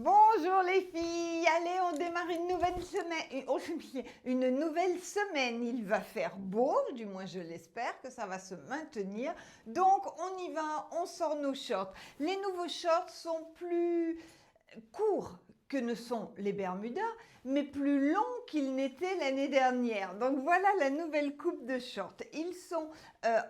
Bonjour les filles, allez on démarre une nouvelle semaine. Une nouvelle semaine. Il va faire beau, du moins je l'espère que ça va se maintenir. Donc on y va, on sort nos shorts. Les nouveaux shorts sont plus courts que ne sont les Bermudas, mais plus longs qu'ils n'étaient l'année dernière. Donc voilà la nouvelle coupe de shorts. Ils sont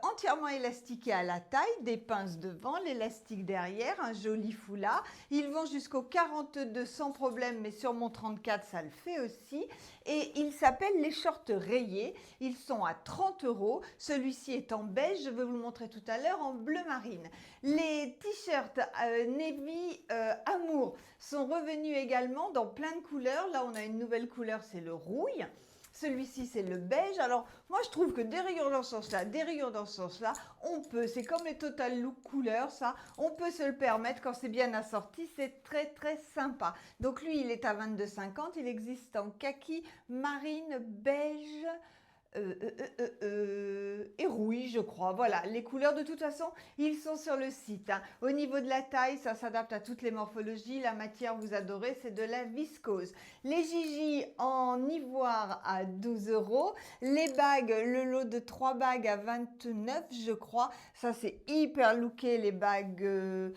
entièrement élastiqués à la taille, des pinces devant, l'élastique derrière, un joli foulard. Ils vont jusqu'au 42 sans problème, mais sur mon 34 ça le fait aussi. Et ils s'appellent les shorts rayés. Ils sont à 30 €. Celui-ci est en beige, je vais vous le montrer tout à l'heure, en bleu marine. Les t-shirts Navy Amour sont revenus également dans plein de couleurs. Là, on a une nouvelle couleur, c'est le rouille. Celui-ci, c'est le beige. Alors, moi, je trouve que des rayures dans ce sens-là, des rayures dans ce sens-là, on peut. C'est comme les Total Look couleurs, ça. On peut se le permettre quand c'est bien assorti. C'est très, très sympa. Donc, lui, il est à 22,50 €. Il existe en kaki, marine, beige, et rouille, je crois. Voilà, les couleurs de toute façon, ils sont sur le site. Au niveau de la taille, ça s'adapte à toutes les morphologies. La matière, vous adorez, c'est de la viscose. Les Gigi en ivoire à 12 €. Les bagues, le lot de 3 bagues à 29, je crois. Ça, c'est hyper looké, les bagues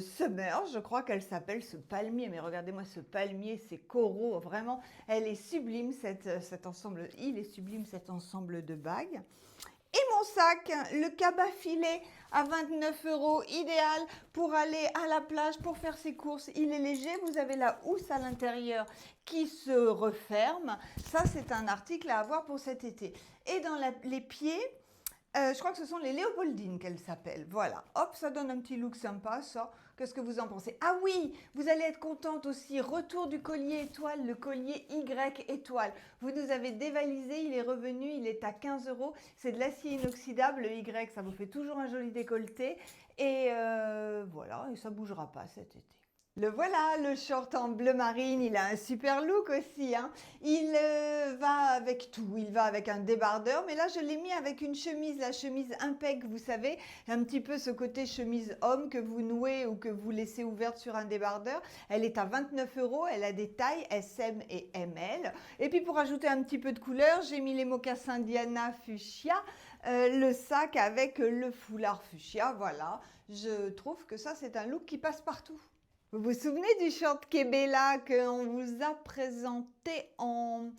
Summer, je crois qu'elle s'appelle, ce palmier. Mais regardez-moi ce palmier, ces coraux, vraiment, elle est sublime, cet ensemble. Il est sublime, cet ensemble de bagues. Et mon sac, le cabas filet à 29 €, idéal pour aller à la plage, pour faire ses courses. Il est léger, vous avez la housse à l'intérieur qui se referme. Ça, c'est un article à avoir pour cet été. Et dans les pieds, je crois que ce sont les Léopoldines qu'elles s'appellent. Voilà, hop, ça donne un petit look sympa, ça. Qu'est-ce que vous en pensez? Ah oui, vous allez être contente aussi. Retour du collier étoile, le collier Y étoile. Vous nous avez dévalisé, il est revenu, il est à 15 €. C'est de l'acier inoxydable, le Y, ça vous fait toujours un joli décolleté. Et voilà, et ça bougera pas cet été. Le voilà, le short en bleu marine, il a un super look aussi. Il va avec tout, il va avec un débardeur, mais là je l'ai mis avec une chemise, la chemise impec, vous savez, un petit peu ce côté chemise homme que vous nouez ou que vous laissez ouverte sur un débardeur. Elle est à 29 €, elle a des tailles SM et ML. Et puis pour ajouter un petit peu de couleur, j'ai mis les mocassins Diana Fuchsia, le sac avec le foulard fuchsia, voilà. Je trouve que ça c'est un look qui passe partout. Vous vous souvenez du short Kebella qu'on vous a présenté en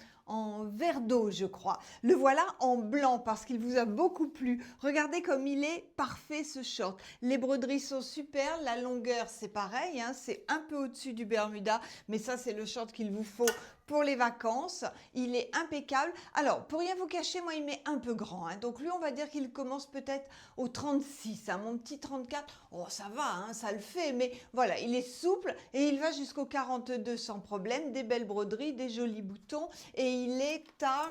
vert d'eau, je crois. Le voilà en blanc parce qu'il vous a beaucoup plu. Regardez comme il est parfait ce short. Les broderies sont super, la longueur c'est pareil, c'est un peu au-dessus du Bermuda, mais ça c'est le short qu'il vous faut pour les vacances. Il est impeccable. Alors, pour rien vous cacher, moi il m'est un peu grand. Donc lui, on va dire qu'il commence peut-être au 36. Mon petit 34, oh ça va, ça le fait, mais voilà, il est souple et il va jusqu'au 42 sans problème. Des belles broderies, des jolis boutons et il est à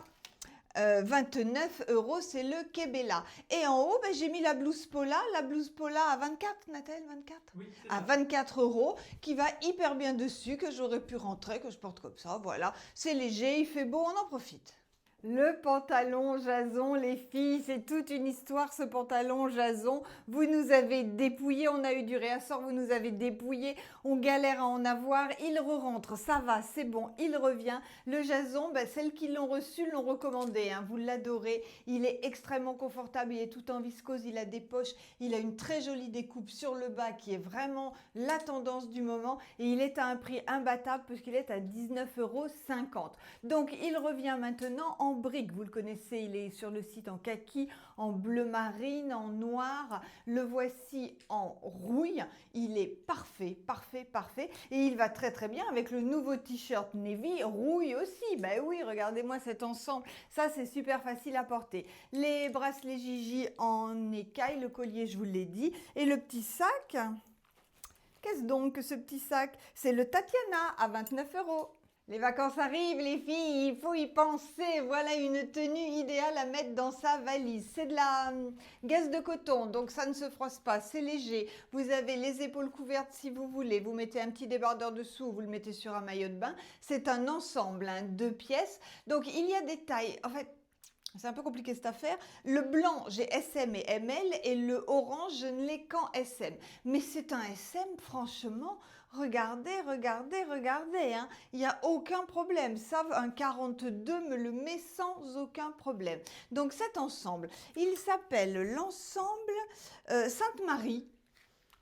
29 €, c'est le Kebella. Et en haut, j'ai mis la blouse Pola à 24, Nathalie, 24 Oui, c'est à ça. 24 €, qui va hyper bien dessus, que j'aurais pu rentrer, que je porte comme ça, voilà. C'est léger, il fait beau, on en profite. Le pantalon Jason, les filles, c'est toute une histoire ce pantalon Jason. Vous nous avez dépouillé, on a eu du réassort, vous nous avez dépouillé, on galère à en avoir, il re-rentre, ça va, c'est bon, il revient. Le Jason, celles qui l'ont reçu l'ont recommandé, vous l'adorez, il est extrêmement confortable, il est tout en viscose, il a des poches, il a une très jolie découpe sur le bas qui est vraiment la tendance du moment et il est à un prix imbattable puisqu'il est à 19,50 €. Donc il revient maintenant en brique, vous le connaissez, il est sur le site en kaki, en bleu marine, en noir. Le voici en rouille, il est parfait, parfait, parfait. Et il va très très bien avec le nouveau t-shirt navy rouille aussi. Ben oui, regardez-moi cet ensemble, ça c'est super facile à porter. Les bracelets Gigi en écaille, le collier je vous l'ai dit. Et le petit sac, qu'est-ce donc que ce petit sac? C'est le Tatiana à 29 €. Les vacances arrivent, les filles, il faut y penser. Voilà une tenue idéale à mettre dans sa valise. C'est de la gaze de coton, donc ça ne se froisse pas, c'est léger. Vous avez les épaules couvertes si vous voulez. Vous mettez un petit débardeur dessous, vous le mettez sur un maillot de bain. C'est un ensemble, 2 pièces. Donc il y a des tailles. En fait, c'est un peu compliqué cette affaire. Le blanc, j'ai SM et ML et le orange, je ne l'ai qu'en SM. Mais c'est un SM, franchement, Regardez, regardez, regardez, hein. Il n'y a aucun problème. Ça, un 42 me le met sans aucun problème. Donc cet ensemble, il s'appelle l'ensemble Sainte-Marie.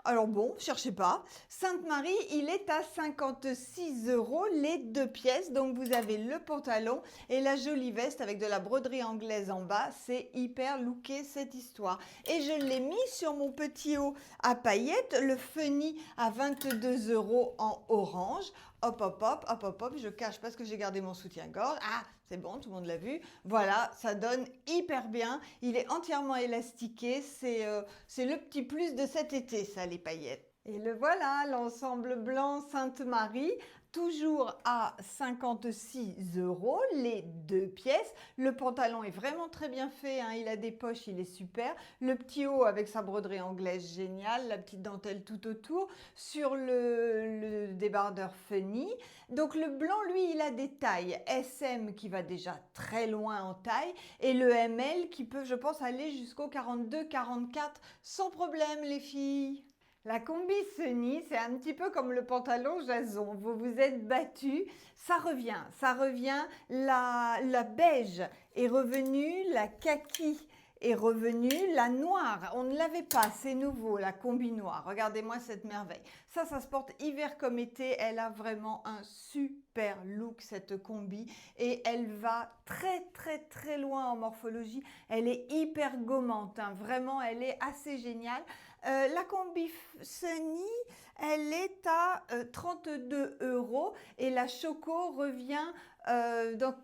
Alors bon, cherchez pas. Sainte-Marie, il est à 56 € les 2 pièces. Donc vous avez le pantalon et la jolie veste avec de la broderie anglaise en bas. C'est hyper looké cette histoire. Et je l'ai mis sur mon petit haut à paillettes, le funny à 22 € en orange. Hop, hop, hop, hop, hop, hop, je cache parce que j'ai gardé mon soutien-gorge. Ah, c'est bon, tout le monde l'a vu. Voilà, ça donne hyper bien. Il est entièrement élastiqué. C'est le petit plus de cet été, ça, les paillettes. Et le voilà, l'ensemble blanc Sainte-Marie, toujours à 56 € les 2 pièces. Le pantalon est vraiment très bien fait, hein. Il a des poches, il est super. Le petit haut avec sa broderie anglaise, génial. La petite dentelle tout autour. Sur le débardeur funny. Donc le blanc, lui, il a des tailles SM qui va déjà très loin en taille et le ML qui peut, je pense, aller jusqu'au 42-44 sans problème, les filles. La combi Sunny, c'est un petit peu comme le pantalon Jason. Vous vous êtes battus, ça revient. La beige est revenue, la kaki est revenue, la noire, on ne l'avait pas, c'est nouveau, la combi noire. Regardez-moi cette merveille. Ça se porte hiver comme été. Elle a vraiment un super look, cette combi. Et elle va très, très, très loin en morphologie. Elle est hyper gommante, hein. Vraiment, elle est assez géniale. La combi Sunny, elle est à 32 € et la Choco revient dans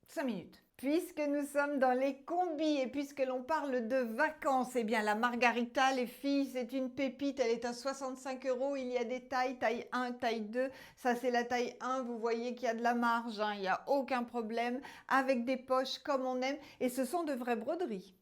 5 minutes. Puisque nous sommes dans les combis et puisque l'on parle de vacances, eh bien la Margarita, les filles, c'est une pépite, elle est à 65 €. Il y a des tailles, taille 1, taille 2. Ça, c'est la taille 1. Vous voyez qu'il y a de la marge, hein, il n'y a aucun problème. Avec des poches comme on aime et ce sont de vraies broderies.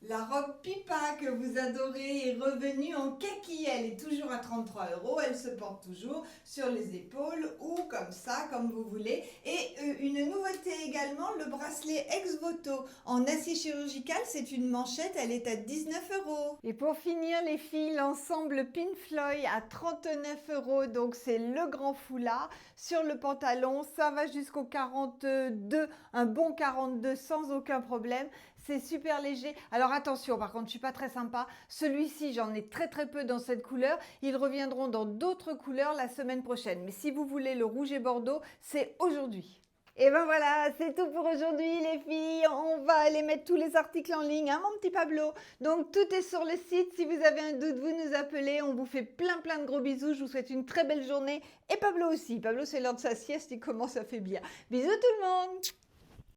La robe Pipa que vous adorez est revenue en kaki. Elle est toujours à 33 €. Elle se porte toujours sur les épaules ou comme ça, comme vous voulez. Et une nouveauté également, le bracelet ex-voto en acier chirurgical. C'est une manchette. Elle est à 19 €. Et pour finir, les filles, l'ensemble Pinfloy à 39 €. Donc c'est le grand foulard sur le pantalon. Ça va jusqu'au 42, un bon 42 sans aucun problème. C'est super léger. Alors attention, par contre, je suis pas très sympa. Celui-ci, j'en ai très très peu dans cette couleur. Ils reviendront dans d'autres couleurs la semaine prochaine. Mais si vous voulez le rouge et bordeaux, c'est aujourd'hui. Et ben voilà, c'est tout pour aujourd'hui les filles. On va aller mettre tous les articles en ligne, hein, mon petit Pablo. Donc tout est sur le site. Si vous avez un doute, vous nous appelez. On vous fait plein de gros bisous. Je vous souhaite une très belle journée. Et Pablo aussi. Pablo, c'est l'heure de sa sieste. Il commence à faiblir. Bisous tout le monde.